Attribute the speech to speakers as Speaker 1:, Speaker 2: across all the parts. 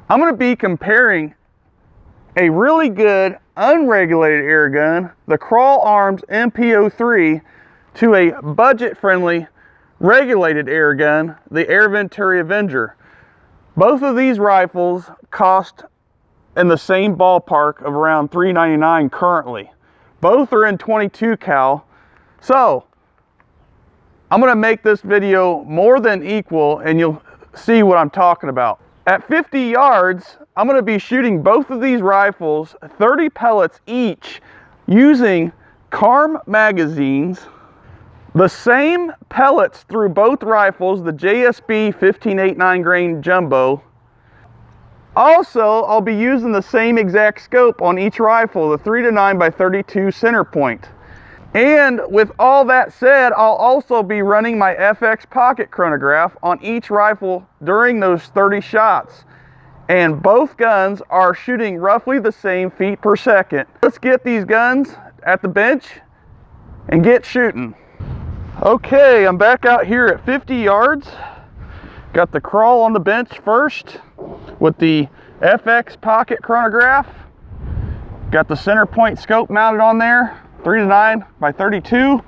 Speaker 1: I'm going to be comparing a really good unregulated air gun, the Crawl Arms MP03, to a budget-friendly regulated air gun, the Air Venturi Avenger. Both of these rifles cost in the same ballpark of around $399 currently. Both are in 22 cal. So I'm going to make this video more than equal and you'll see what I'm talking about. At 50 yards, I'm going to be shooting both of these rifles 30 pellets each using CARM magazines. The same pellets through both rifles, the JSB 15.89 grain jumbo. Also, I'll be using the same exact scope on each rifle, the 3-9x32 center point. And with all that said, I'll also be running my FX pocket chronograph on each rifle during those 30 shots. And both guns are shooting roughly the same feet per second. Let's get these guns at the bench and get shooting. Okay, I'm back out here at 50 yards. Got the Crawl on the bench first with the FX pocket chronograph. Got the center point scope mounted on there, 3-9x32.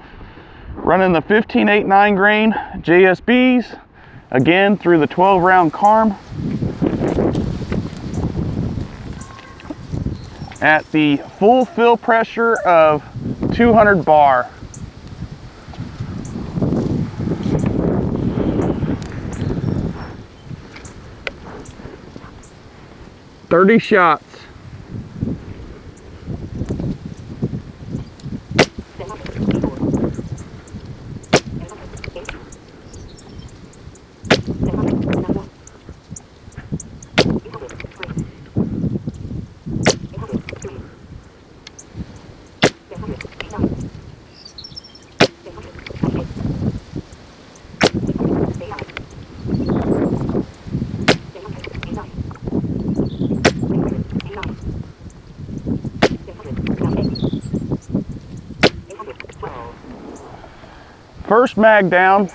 Speaker 1: Running the 15.89 grain JSBs, again through the 12 round CARM. At the full fill pressure of 200 bar. $30 shots. First mag down.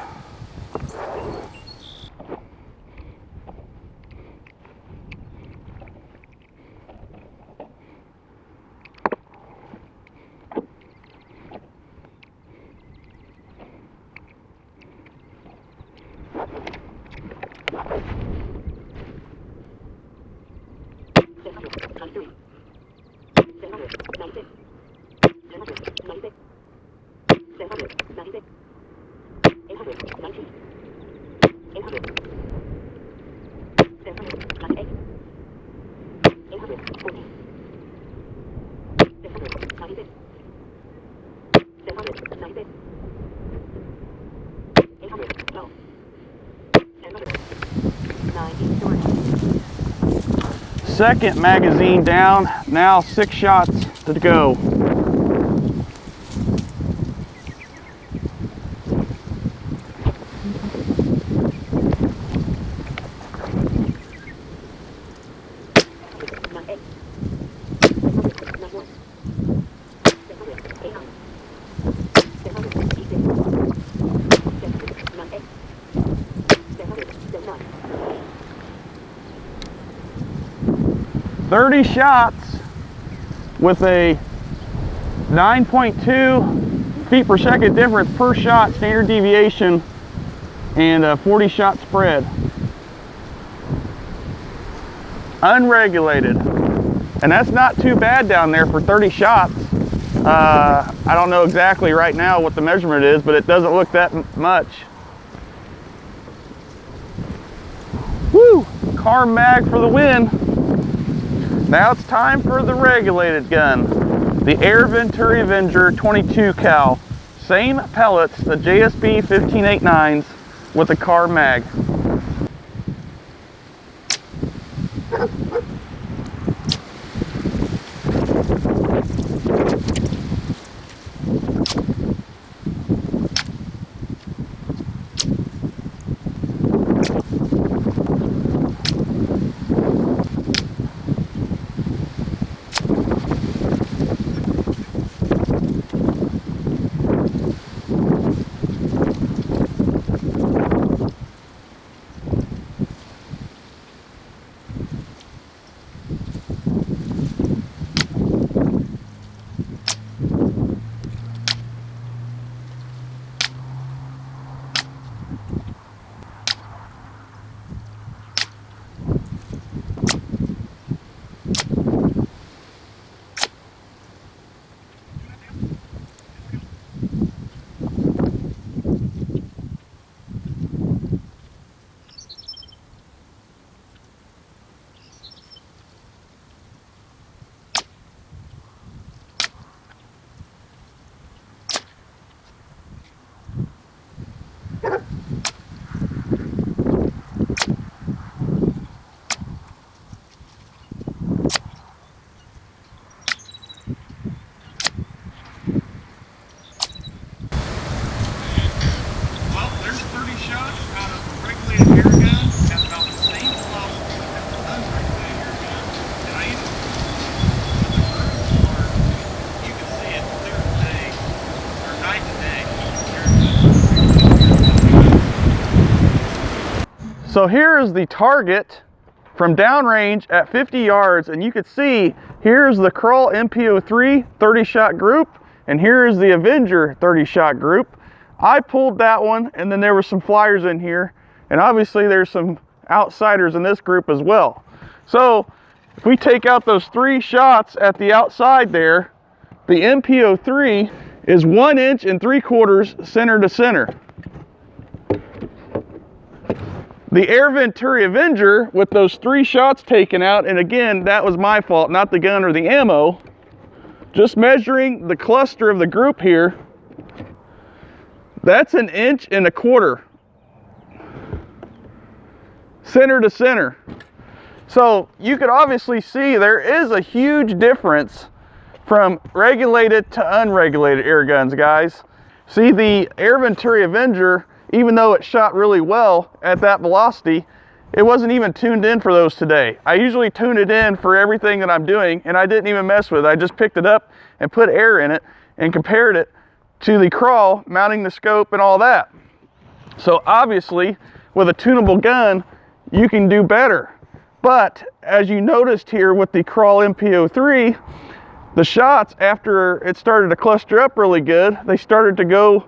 Speaker 1: Second magazine down, now 6 shots to go. $30 shots with a 9.2 feet per second difference per shot standard deviation and a 40 shot spread. Unregulated. And that's not too bad down there for 30 shots. I don't know exactly right now what the measurement is, but it doesn't look that much. Woo! CARM mag for the win. Now it's time for the regulated gun, the Air Venturi Avenger 22 cal. Same pellets, the JSB 15.89s with the CARM mag. So here is the target from downrange at 50 yards, and you can see here's the Crawl MPO3 30-shot group, and here is the Avenger 30-shot group. I pulled that one, and then there were some flyers in here, and obviously there's some outsiders in this group as well. So if we take out those 3 shots at the outside there, the MPO3 is 1 3/4 inches center to center. The Air Venturi Avenger, with those 3 shots taken out, and again, that was my fault, not the gun or the ammo, just measuring the cluster of the group here, that's 1 1/4 inches center to center. So you could obviously see there is a huge difference from regulated to unregulated air guns, guys. See, the Air Venturi Avenger, even though it shot really well at that velocity, it wasn't even tuned in for those today. I usually tune it in for everything that I'm doing, and I didn't even mess with it. I just picked it up and put air in it and compared it to the Crawl, mounting the scope and all that. So obviously, with a tunable gun, you can do better. But as you noticed here with the Crawl MPO3, the shots, after it started to cluster up really good, they started to go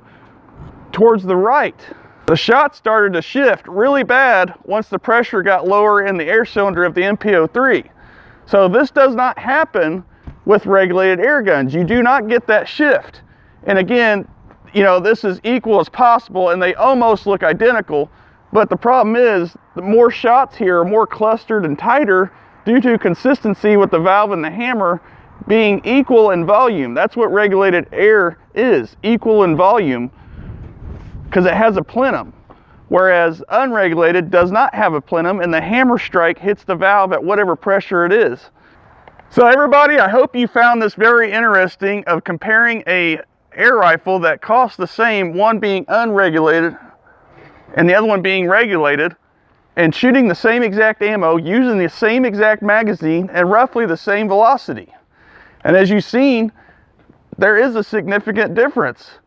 Speaker 1: towards the right. The shots started to shift really bad once the pressure got lower in the air cylinder of the MPO3. So this does not happen with regulated air guns. You do not get that shift. And again, you know, this is equal as possible and they almost look identical, but the problem is the more shots here are more clustered and tighter due to consistency with the valve and the hammer being equal in volume. That's what regulated air is, equal in volume, because it has a plenum, whereas unregulated does not have a plenum and the hammer strike hits the valve at whatever pressure it is. So everybody, I hope you found this very interesting of comparing a air rifle that costs the same, one being unregulated and the other one being regulated, and shooting the same exact ammo, using the same exact magazine and roughly the same velocity. And as you've seen, there is a significant difference.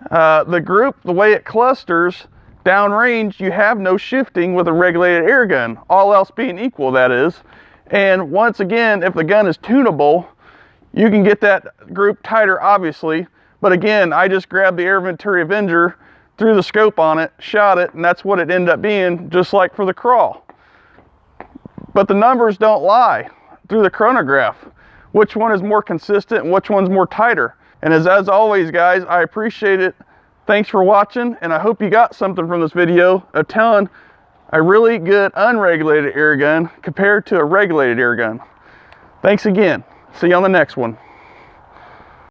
Speaker 1: The group, the way it clusters downrange, you have no shifting with a regulated air gun, all else being equal, that is. And once again, if the gun is tunable, you can get that group tighter, obviously. But again, I just grabbed the Air Venturi Avenger, threw the scope on it, shot it, and that's what it ended up being, just like for the Crawl. But the numbers don't lie through the chronograph. Which one is more consistent and which one's more tighter? And as always, guys, I appreciate it. Thanks for watching, and I hope you got something from this video of telling a really good unregulated air gun compared to a regulated air gun. Thanks again. See you on the next one.